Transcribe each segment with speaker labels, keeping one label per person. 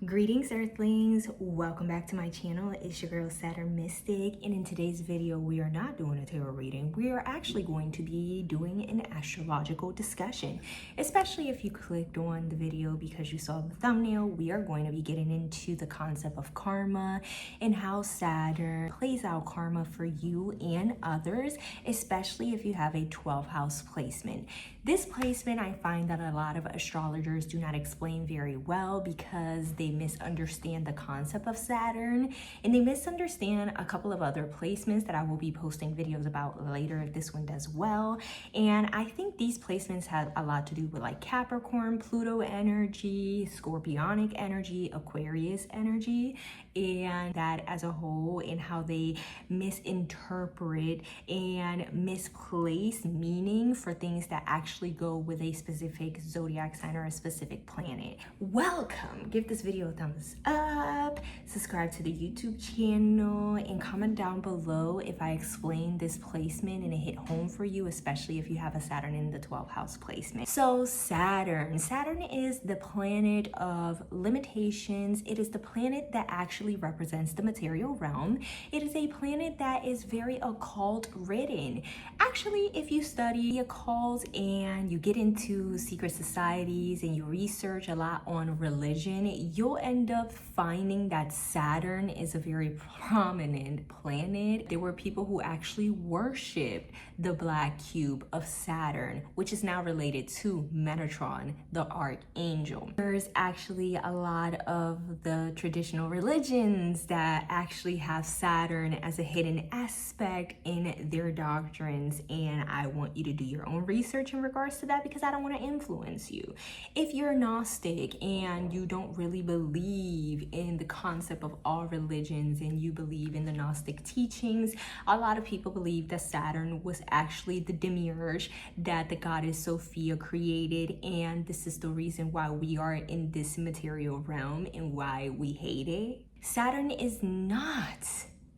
Speaker 1: Greetings Earthlings, welcome back to my channel. It's your girl Saturn Mystic, and in today's video we are not doing a tarot reading. We are actually going to be doing an astrological discussion, especially if you clicked on the video because you saw the thumbnail. We are going to be getting into the concept of karma and how Saturn plays out karma for you and others, especially if you have a 12th house placement. This placement I find that a lot of astrologers do not explain very well because they misunderstand the concept of Saturn, and they misunderstand a couple of other placements that I will be posting videos about later if this one does well. And I think these placements have a lot to do with like Capricorn, Pluto energy, Scorpionic energy, Aquarius energy, and that as a whole, and how they misinterpret and misplace meaning for things that actually go with a specific zodiac sign or a specific planet. Welcome! Give this video a thumbs up, subscribe to the YouTube channel, and comment down below if I explain this placement and it hit home for you, especially if you have a Saturn in the 12th house placement. So Saturn is the planet of limitations. It is the planet that actually represents the material realm. It is a planet that is very occult ridden. Actually, if you study occult and you get into secret societies and you research a lot on religion, you'll end up finding that Saturn is a very prominent planet. There were people who actually worshipped the black cube of Saturn, which is now related to Metatron, the archangel. There's actually a lot of the traditional religions that actually have Saturn as a hidden aspect in their doctrines, and I want you to do your own research in regards to that because I don't want to influence you. If you're Gnostic and you don't really believe in the concept of all religions and you believe in the Gnostic teachings, a lot of people believe that Saturn was actually the demiurge that the goddess Sophia created, and this is the reason why we are in this material realm and why we hate it. Saturn is not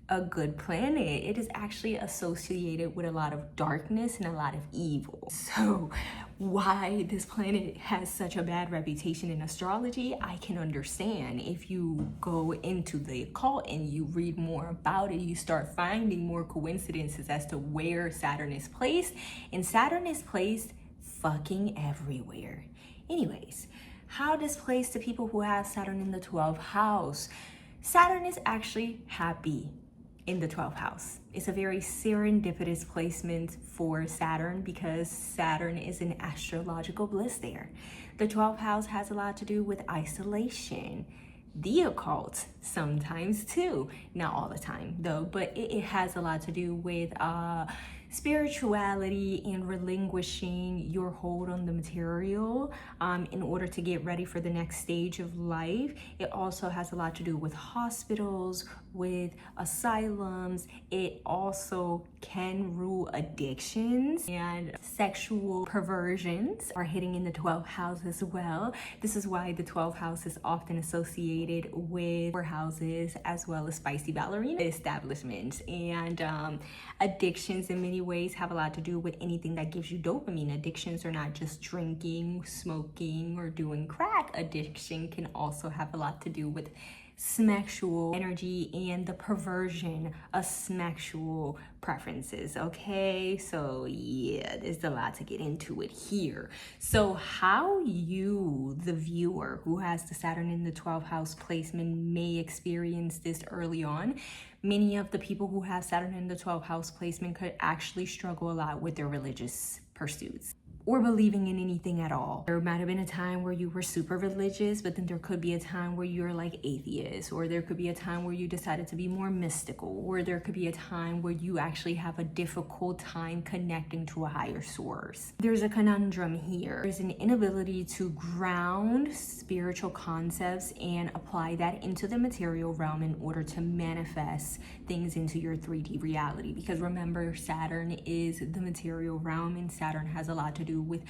Speaker 1: a good planet. It is actually associated with a lot of darkness and a lot of evil. So why this planet has such a bad reputation in astrology, I can understand. If you go into the occult and you read more about it, you start finding more coincidences as to where Saturn is placed, and Saturn is placed fucking everywhere. Anyways, how this plays to people who have Saturn in the 12th house. Saturn is actually happy in the 12th house. It's a very serendipitous placement for Saturn because Saturn is an astrological bliss there. The 12th house has a lot to do with isolation, the occult sometimes too, not all the time though, but it has a lot to do with spirituality and relinquishing your hold on the material in order to get ready for the next stage of life. It also has a lot to do with hospitals, with asylums. It also can rule addictions, and sexual perversions are hitting in the 12th house as well. This is why the 12th house is often associated with whorehouses as well as spicy ballerina establishments, and addictions in many ways have a lot to do with anything that gives you dopamine. Addictions are not just drinking, smoking, or doing crack. Addiction can also have a lot to do with sexual energy and the perversion of sexual preferences. Okay, so yeah, there's a lot to get into it here. So how you, the viewer who has the Saturn in the 12th house placement, may experience this early on. Many of the people who have Saturn in the 12th house placement could actually struggle a lot with their religious pursuits or believing in anything at all. There might have been a time where you were super religious, but then there could be a time where you're like atheist, or there could be a time where you decided to be more mystical, or there could be a time where you actually have a difficult time connecting to a higher source. There's a conundrum here. There's an inability to ground spiritual concepts and apply that into the material realm in order to manifest things into your 3D reality. Because remember, Saturn is the material realm, and Saturn has a lot to do with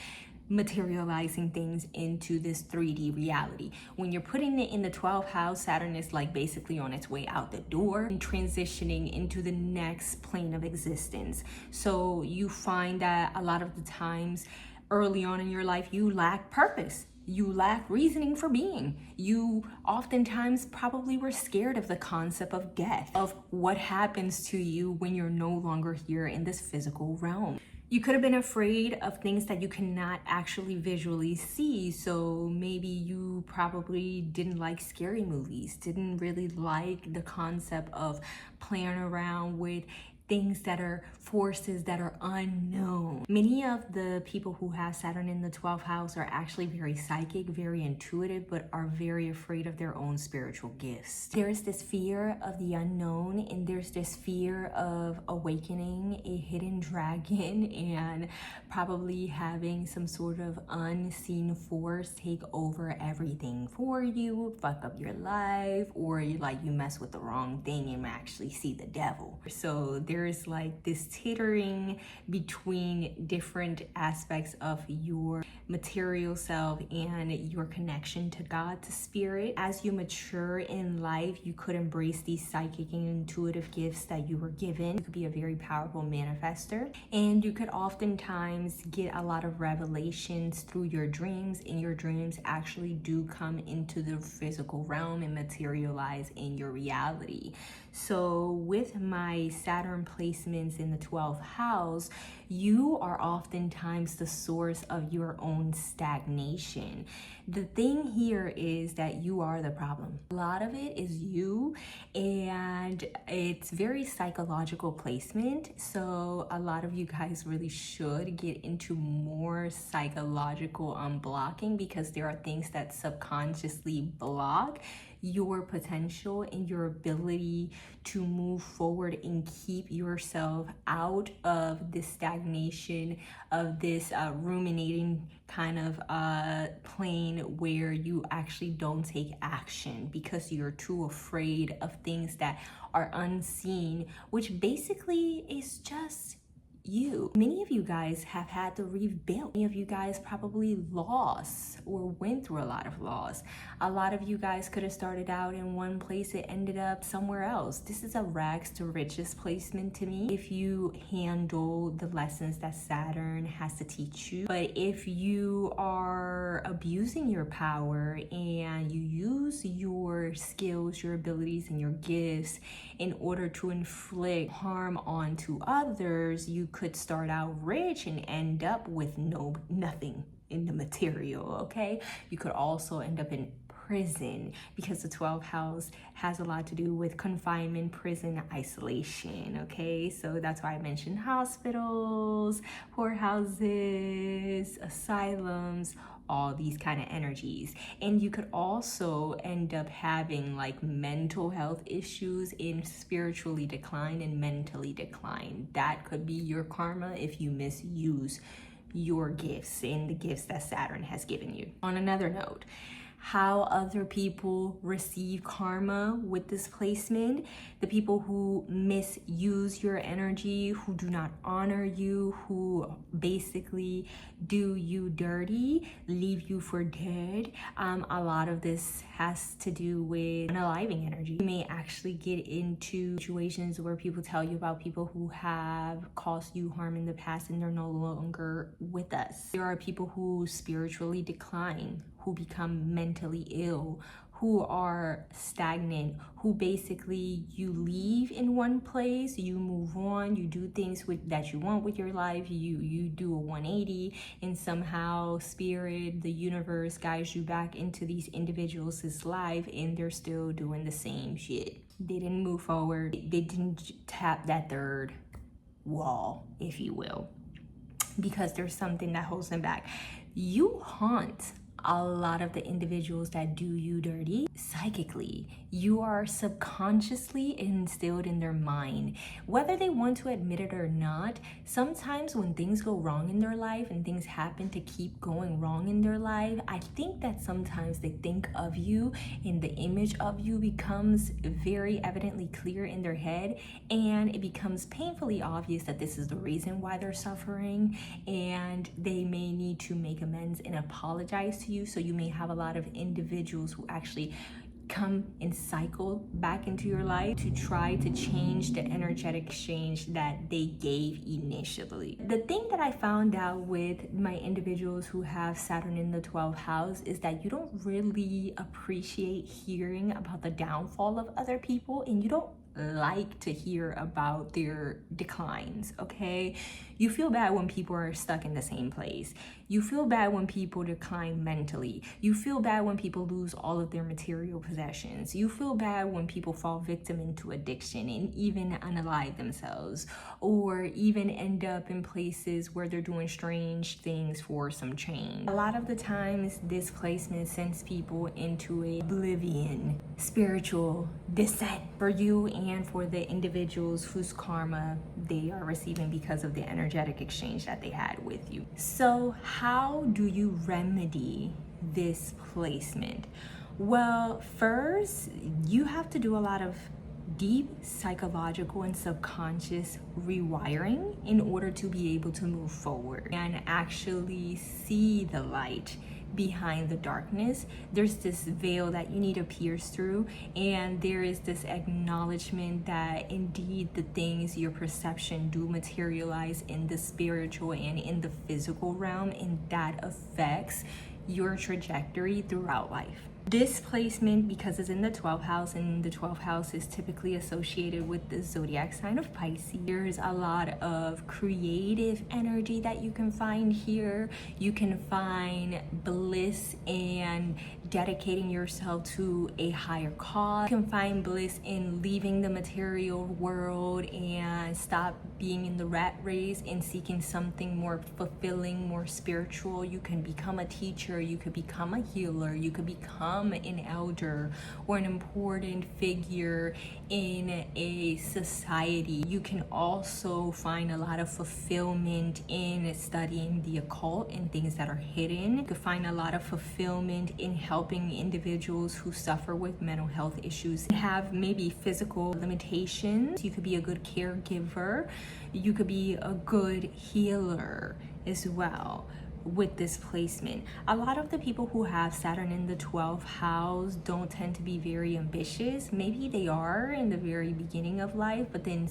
Speaker 1: materializing things into this 3D reality. When you're putting it in the 12th house, Saturn is like basically on its way out the door and transitioning into the next plane of existence. So you find that a lot of the times early on in your life, you lack purpose. You lack reasoning for being. You oftentimes probably were scared of the concept of death, of what happens to you when you're no longer here in this physical realm. You could have been afraid of things that you cannot actually visually see. So maybe you probably didn't like scary movies, didn't really like the concept of playing around with things that are forces that are unknown. Many of the people who have Saturn in the 12th house are actually very psychic, very intuitive, but are very afraid of their own spiritual gifts. There's this fear of the unknown, and there's this fear of awakening a hidden dragon and probably having some sort of unseen force take over everything for you, fuck up your life, or you mess with the wrong thing and actually see the devil. So there's like this teetering between different aspects of your material self and your connection to God, to spirit. As you mature in life, you could embrace these psychic and intuitive gifts that you were given. You could be a very powerful manifester, and you could oftentimes get a lot of revelations through your dreams, and your dreams actually do come into the physical realm and materialize in your reality. So with my Saturn placements in the 12th house, you are oftentimes the source of your own stagnation. The thing here is that you are the problem. A lot of it is you, and it's very psychological placement. So a lot of you guys really should get into more psychological unblocking, because there are things that subconsciously block your potential and your ability to move forward and keep yourself out of this stagnation, of this ruminating kind of plane where you actually don't take action because you're too afraid of things that are unseen, which basically is just you. Many of you guys have had to rebuild. Many of you guys probably lost or went through a lot of loss. A lot of you guys could have started out in one place, it ended up somewhere else. This is a rags to riches placement to me, if you handle the lessons that Saturn has to teach you. But if you are abusing your power and you use your skills, your abilities, and your gifts in order to inflict harm onto others, you could start out rich and end up with nothing in the material, okay? You could also end up in prison, because the 12th house has a lot to do with confinement, prison, isolation, okay? So that's why I mentioned hospitals, poorhouses, asylums, all these kind of energies. And you could also end up having like mental health issues in spiritually decline and mentally decline. That could be your karma if you misuse your gifts and the gifts that Saturn has given you. On another note, how other people receive karma with this placement, the people who misuse your energy, who do not honor you, who basically do you dirty, leave you for dead. A lot of this has to do with unaliving energy. You may actually get into situations where people tell you about people who have caused you harm in the past and they're no longer with us. There are people who spiritually decline, who become mentally ill, who are stagnant, who basically you leave in one place, you move on, you do things that you want with your life, you do a 180, and somehow spirit, the universe guides you back into these individuals' life, and they're still doing the same shit. They didn't move forward. They didn't tap that third wall, if you will, because there's something that holds them back. You haunt a lot of the individuals that do you dirty psychically. You are subconsciously instilled in their mind, whether they want to admit it or not. Sometimes when things go wrong in their life and things happen to keep going wrong in their life, I think that sometimes they think of you and the image of you becomes very evidently clear in their head, and it becomes painfully obvious that this is the reason why they're suffering, and they may need to make amends and apologize to you. So you may have a lot of individuals who actually come and cycle back into your life to try to change the energetic exchange that they gave initially. The thing that I found out with my individuals who have Saturn in the 12th house is that you don't really appreciate hearing about the downfall of other people, and you don't like to hear about their declines, okay? You feel bad when people are stuck in the same place. You feel bad when people decline mentally. You feel bad when people lose all of their material possessions. You feel bad when people fall victim into addiction and even unalive themselves, or even end up in places where they're doing strange things for some change. A lot of the times, this placement sends people into a oblivion, spiritual descent for you and for the individuals whose karma they are receiving because of the energetic exchange that they had with you. So how do you remedy this placement? Well, first, you have to do a lot of deep psychological and subconscious rewiring in order to be able to move forward and actually see the light behind the darkness. There's this veil that you need to pierce through, and there is this acknowledgement that indeed the things, your perception, do materialize in the spiritual and in the physical realm, and that affects your trajectory throughout life. This placement, because it's in the 12th house, and the 12th house is typically associated with the zodiac sign of Pisces, there's a lot of creative energy that you can find here. You can find bliss in dedicating yourself to a higher cause. You can find bliss in leaving the material world and stop being in the rat race and seeking something more fulfilling, more spiritual. You can become a teacher, you could become a healer, you could become an elder or an important figure in a society. You can also find a lot of fulfillment in studying the occult and things that are hidden. You could find a lot of fulfillment in helping individuals who suffer with mental health issues, have maybe physical limitations. You could be a good caregiver. You could be a good healer as well. With this placement, a lot of the people who have Saturn in the 12th house don't tend to be very ambitious. Maybe they are in the very beginning of life, but then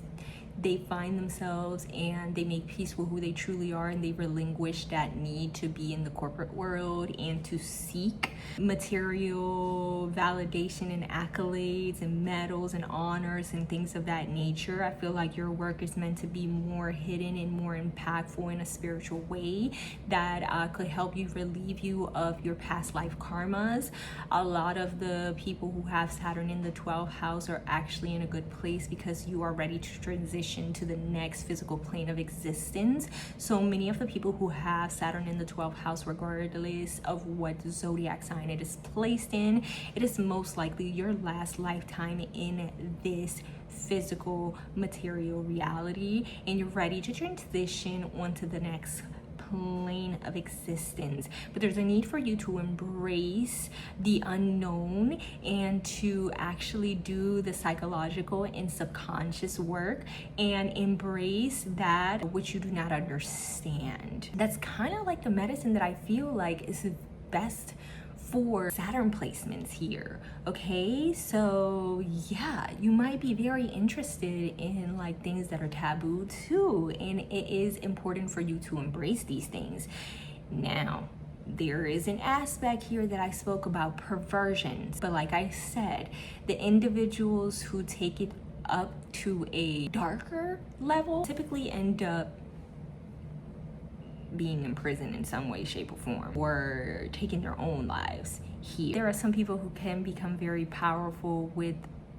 Speaker 1: they find themselves and they make peace with who they truly are, and they relinquish that need to be in the corporate world and to seek material validation and accolades and medals and honors and things of that nature. I feel like your work is meant to be more hidden and more impactful in a spiritual way that could help you relieve you of your past life karmas. A lot of the people who have Saturn in the 12th house are actually in a good place because you are ready to transition to the next physical plane of existence. So many of the people who have Saturn in the 12th house, regardless of what zodiac sign it is placed in, it is most likely your last lifetime in this physical material reality, and you're ready to transition onto the next plane of existence. But there's a need for you to embrace the unknown and to actually do the psychological and subconscious work and embrace that which you do not understand. That's kind of like the medicine that I feel like is best for Saturn placements here. Okay, so yeah, you might be very interested in like things that are taboo too, and it is important for you to embrace these things. Now, there is an aspect here that I spoke about, perversions, but like I said, the individuals who take it up to a darker level typically end up being in prison in some way, shape, or form, or taking their own lives here. There are some people who can become very powerful with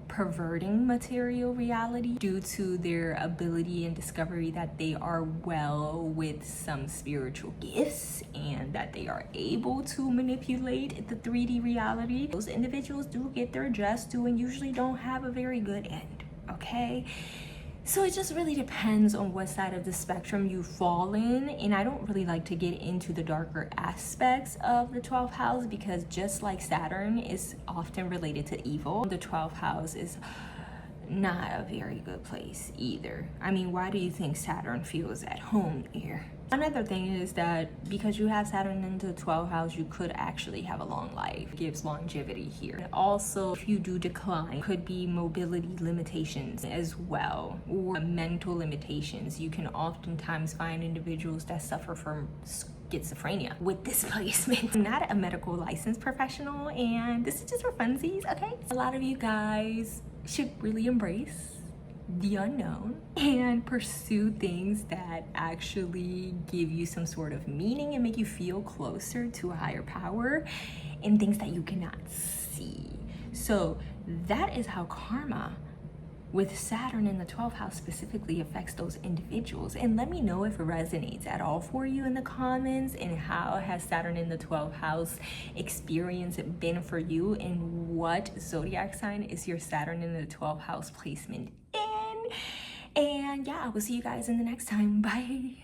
Speaker 1: perverting material reality due to their ability and discovery that they are well with some spiritual gifts and that they are able to manipulate the 3D reality. Those individuals do get their just due and usually don't have a very good end, okay? So it just really depends on what side of the spectrum you fall in, and I don't really like to get into the darker aspects of the 12th house because just like Saturn is often related to evil, the 12th house is not a very good place either. I mean, why do you think Saturn feels at home here? Another thing is that because you have Saturn into the 12th house, you could actually have a long life. It gives longevity here. And also, if you do decline, could be mobility limitations as well, or mental limitations. You can oftentimes find individuals that suffer from schizophrenia with displacement. I'm not a medical licensed professional, and this is just for funsies, okay? A lot of you guys should really embrace the unknown and pursue things that actually give you some sort of meaning and make you feel closer to a higher power in things that you cannot see. So that is how karma with Saturn in the 12th house specifically affects those individuals. And let me know if it resonates at all for you in the comments, and how has Saturn in the 12th house experience been for you, and what zodiac sign is your Saturn in the 12th house placement in. And yeah, I will see you guys in the next time. Bye.